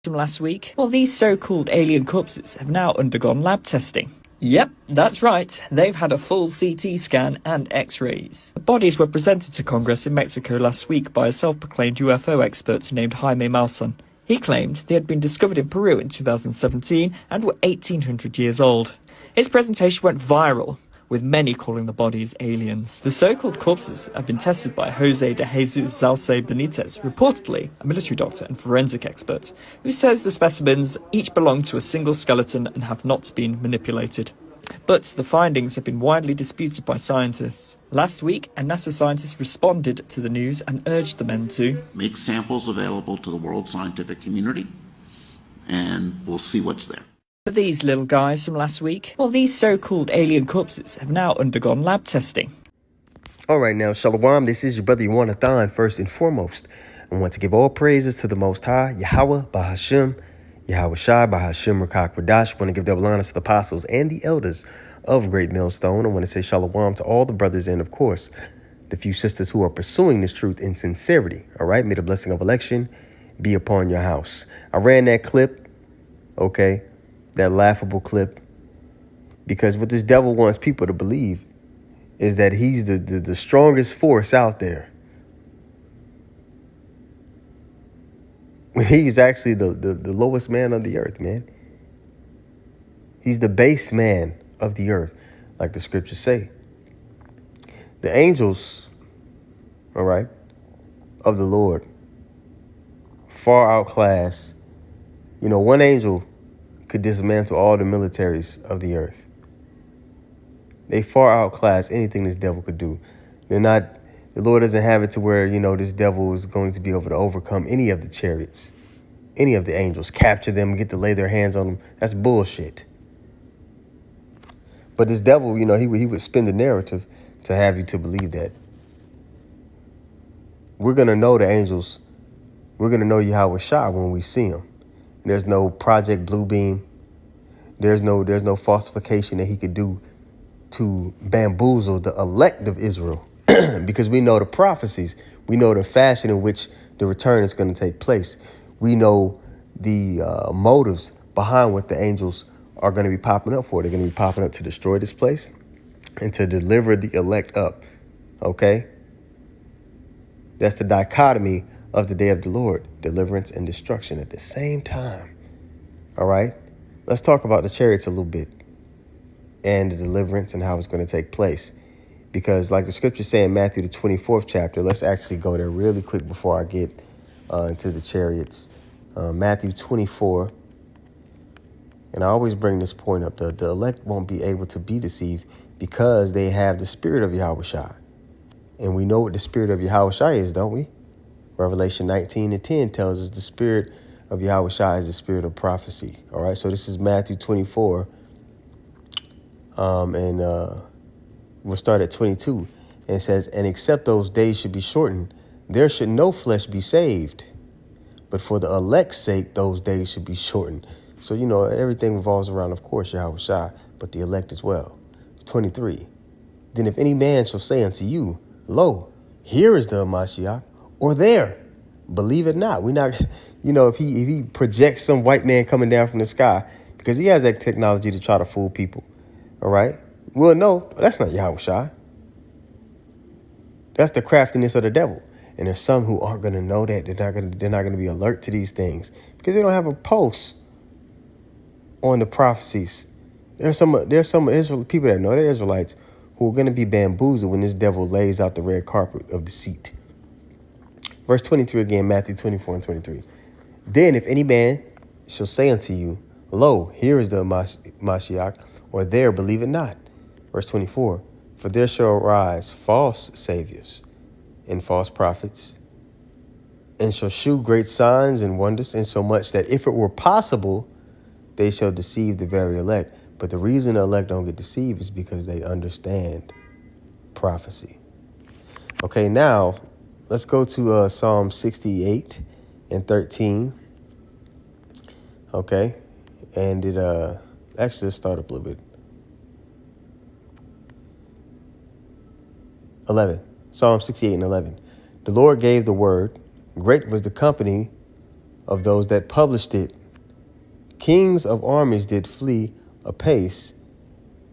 From last week, well, these so-called alien corpses have now undergone lab testing. Yep, that's right, they've had a full CT scan and X-rays. The bodies were presented to Congress in Mexico last week by a self-proclaimed UFO expert named Jaime Maussan. He claimed they had been discovered in Peru in 2017 and were 1800 years old. His presentation went viral, with many calling the bodies aliens. The so-called corpses have been tested by Jose de Jesus Zalce Benitez, reportedly a military doctor and forensic expert, who says the specimens each belong to a single skeleton and have not been manipulated. But the findings have been widely disputed by scientists. Last week, a NASA scientist responded to the news and urged the men to make samples available to the world scientific community, and we'll see what's there. But these little guys from last week, well, these so-called alien corpses have now undergone lab testing. All right, now, Shalom, this is your brother Yawanathan. First and foremost, I want to give all praises to the Most High, Yahweh, Bahashim, Yahweh Shai, Bahashim, Rakak, Radash. I want to give double honors to the apostles and the elders of Great Millstone. I want to say Shalom to all the brothers and, of course, the few sisters who are pursuing this truth in sincerity. All right, may the blessing of election be upon your house. I ran that clip, okay, that laughable clip, because what this devil wants people to believe is that he's the strongest force out there, when he's actually the lowest man on the earth, man. He's the base man of the earth, like the scriptures say. The angels, all right, of the Lord far outclass, one angel could dismantle all the militaries of the earth. They far outclass anything this devil could do. The Lord doesn't have it to where, this devil is going to be able to overcome any of the chariots, any of the angels, capture them, get to lay their hands on them. That's bullshit. But this devil, he would spin the narrative to have you to believe that. We're going to know the angels. We're going to know Yahweh Shai when we see him. There's no Project Bluebeam. There's no falsification that he could do to bamboozle the elect of Israel, because we know the prophecies. We know the fashion in which the return is going to take place. We know the motives behind what the angels are going to be popping up for. They're going to be popping up to destroy this place and to deliver the elect up. Okay? That's the dichotomy of the day of the Lord, deliverance and destruction at the same time. All right? Let's talk about the chariots a little bit and the deliverance and how it's going to take place. Because like the scriptures say in Matthew, the 24th chapter, let's actually go there really quick before I get into the chariots. Matthew 24. And I always bring this point up. The elect won't be able to be deceived because they have the spirit of Yahweh Shai. And we know what the spirit of Yahweh Shai is, don't we? Revelation 19:10 tells us the spirit of Yahweh Shai is the spirit of prophecy. All right, so this is Matthew 24. And we'll start at 22. And it says, and except those days should be shortened, there should no flesh be saved. But for the elect's sake, those days should be shortened. So, everything revolves around, of course, Yahweh Shai, but the elect as well. 23. Then if any man shall say unto you, lo, here is the Mashiach, or there, believe it not. We not, if he projects some white man coming down from the sky, because he has that technology to try to fool people. All right. Well, no, that's not Yahweh Shai. That's the craftiness of the devil. And there's some who aren't going to know that. They're not going to be alert to these things because they don't have a pulse on the prophecies. There's some Israel people that know they're Israelites who are going to be bamboozled when this devil lays out the red carpet of deceit. Verse 23 again, Matthew 24:23. Then if any man shall say unto you, lo, here is the Mashiach, or there, believe it not. Verse 24. For there shall arise false saviors and false prophets, and shall shew great signs and wonders, insomuch that if it were possible, they shall deceive the very elect. But the reason the elect don't get deceived is because they understand prophecy. Okay, now let's go to Psalm 68:13. Okay, and it actually, let's start up a little bit. 11. Psalm 68:11. The Lord gave the word. Great was the company of those that published it. Kings of armies did flee apace,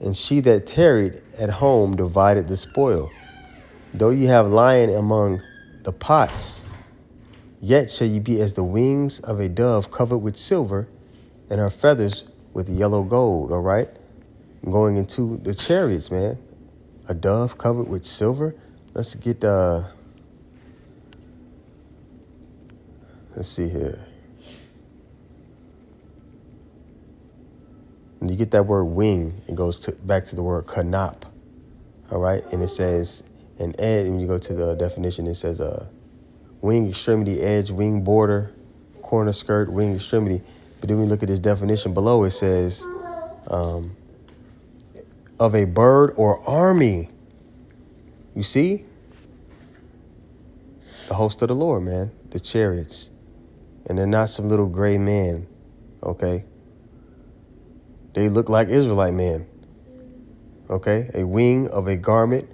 and she that tarried at home divided the spoil. Though ye have lion among the pots, yet shall ye be as the wings of a dove covered with silver, and her feathers with yellow gold. All right? Going into the chariots, man. A dove covered with silver. Let's get let's see here. When you get that word wing, it goes back to the word kanap. All right? And it says, and when you go to the definition, it says wing extremity, edge, wing border, corner skirt, wing extremity. But then we look at this definition below, it says of a bird or army. You see? The host of the Lord, man. The chariots. And they're not some little gray men. Okay? They look like Israelite men. Okay? A wing of a garment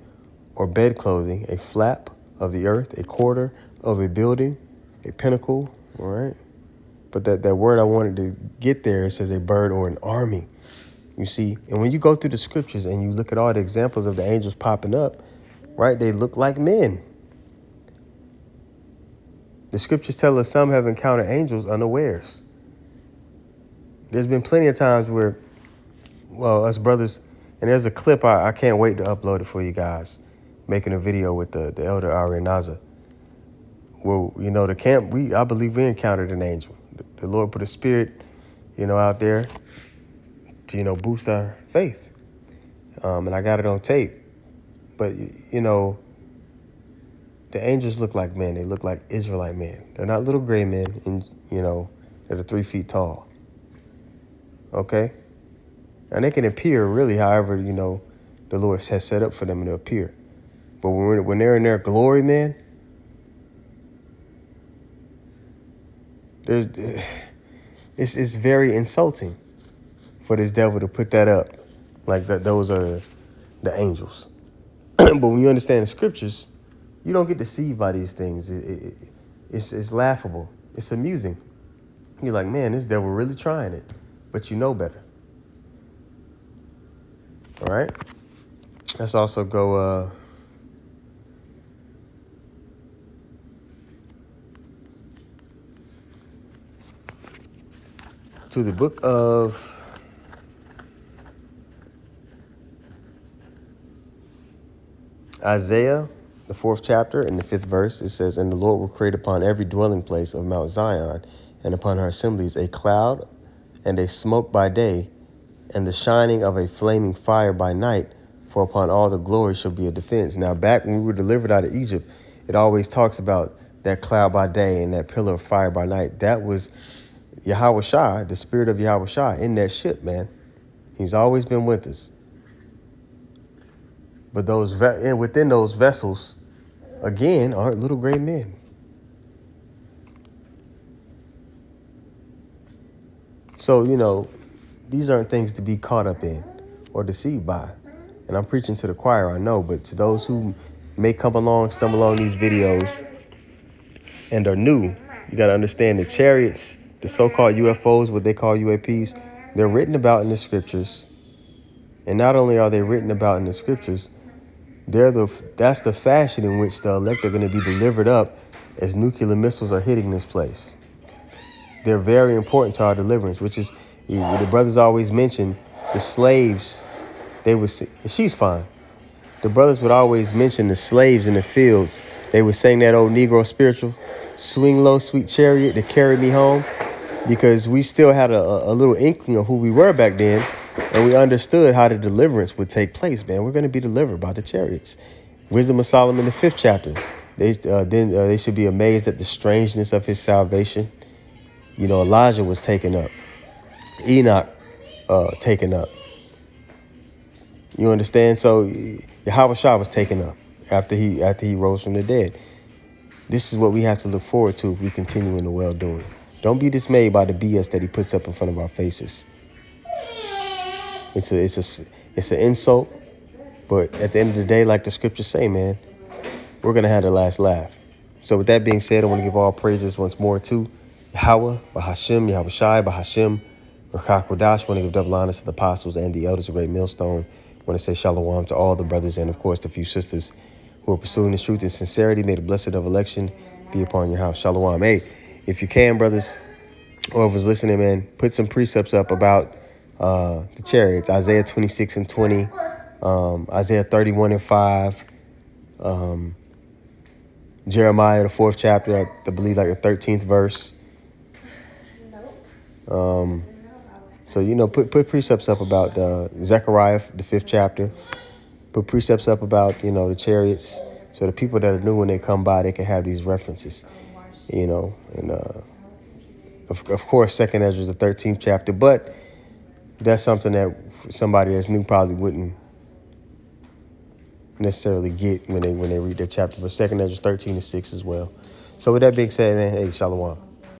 or bed clothing, a flap of the earth, a quarter of a building, a pinnacle. All right? But that word I wanted to get there, it says a bird or an army. You see? And when you go through the scriptures and you look at all the examples of the angels popping up, right? They look like men. The scriptures tell us some have encountered angels unawares. There's been plenty of times where, well, us brothers, and there's a clip, I can't wait to upload it for you guys, making a video with the elder Ari Naza. Well, you know, the camp, I believe we encountered an angel. The Lord put a spirit, out there to, boost our faith. And I got it on tape. But, the angels look like men. They look like Israelite men. They're not little gray men, and, that are 3 feet tall. Okay? And they can appear really however, the Lord has set up for them to appear. But when they're in their glory, man, it's very insulting for this devil to put that up like that. Those are the angels. But when you understand the scriptures, you don't get deceived by these things. It's laughable. It's amusing. You're like, man, this devil really trying it, but you know better. All right. Let's also go to the book of Isaiah, the 4th chapter and the 5th verse. It says, and the Lord will create upon every dwelling place of Mount Zion and upon her assemblies a cloud and a smoke by day and the shining of a flaming fire by night, for upon all the glory shall be a defense. Now, back when we were delivered out of Egypt, it always talks about that cloud by day and that pillar of fire by night. That was Yahweh Shai, the spirit of Yahweh Shai in that ship, man. He's always been with us. But within those vessels, again, aren't little gray men. So, these aren't things to be caught up in or deceived by. And I'm preaching to the choir, I know, but to those who may stumble along these videos and are new, you got to understand the chariots, the so-called UFOs, what they call UAPs, they're written about in the scriptures. And not only are they written about in the scriptures, that's the fashion in which the elect are going to be delivered up as nuclear missiles are hitting this place. They're very important to our deliverance, which is, the brothers always mention the slaves. She's fine. The brothers would always mention the slaves in the fields. They would sing that old Negro spiritual, swing low, sweet chariot to carry me home, because we still had a little inkling of who we were back then. And we understood how the deliverance would take place, man. We're going to be delivered by the chariots. Wisdom of Solomon, the 5th chapter. They should be amazed at the strangeness of his salvation. Elijah was taken up. Enoch taken up. You understand? So Yahweh Shah was taken up after he rose from the dead. This is what we have to look forward to if we continue in the well-doing. Don't be dismayed by the BS that he puts up in front of our faces. It's an insult, but at the end of the day, like the scriptures say, man, we're going to have the last laugh. So with that being said, I want to give all praises once more to Yahweh, Bahashim, Yahweh Shai, Bahashim, Rakak Radash. Want to give double honors to the apostles and the elders of Great Millstone. Want to say shalom to all the brothers and, of course, the few sisters who are pursuing this truth in sincerity. May the blessing of election be upon your house. Shalom. Hey, if you can, brothers, or if was listening, man, put some precepts up about the chariots. Isaiah 26 and 20, Isaiah 31 and 5, Jeremiah, the 4th chapter, I believe like the 13th verse. So, put precepts up about Zechariah, the 5th chapter. Put precepts up about, the chariots. So the people that are new, when they come by, they can have these references, and of course, 2nd Ezra, the 13th chapter. But that's something that somebody that's new probably wouldn't necessarily get when they read that chapter. But 2nd Ezra 13 and 6 as well. So with that being said, man, hey, shalom.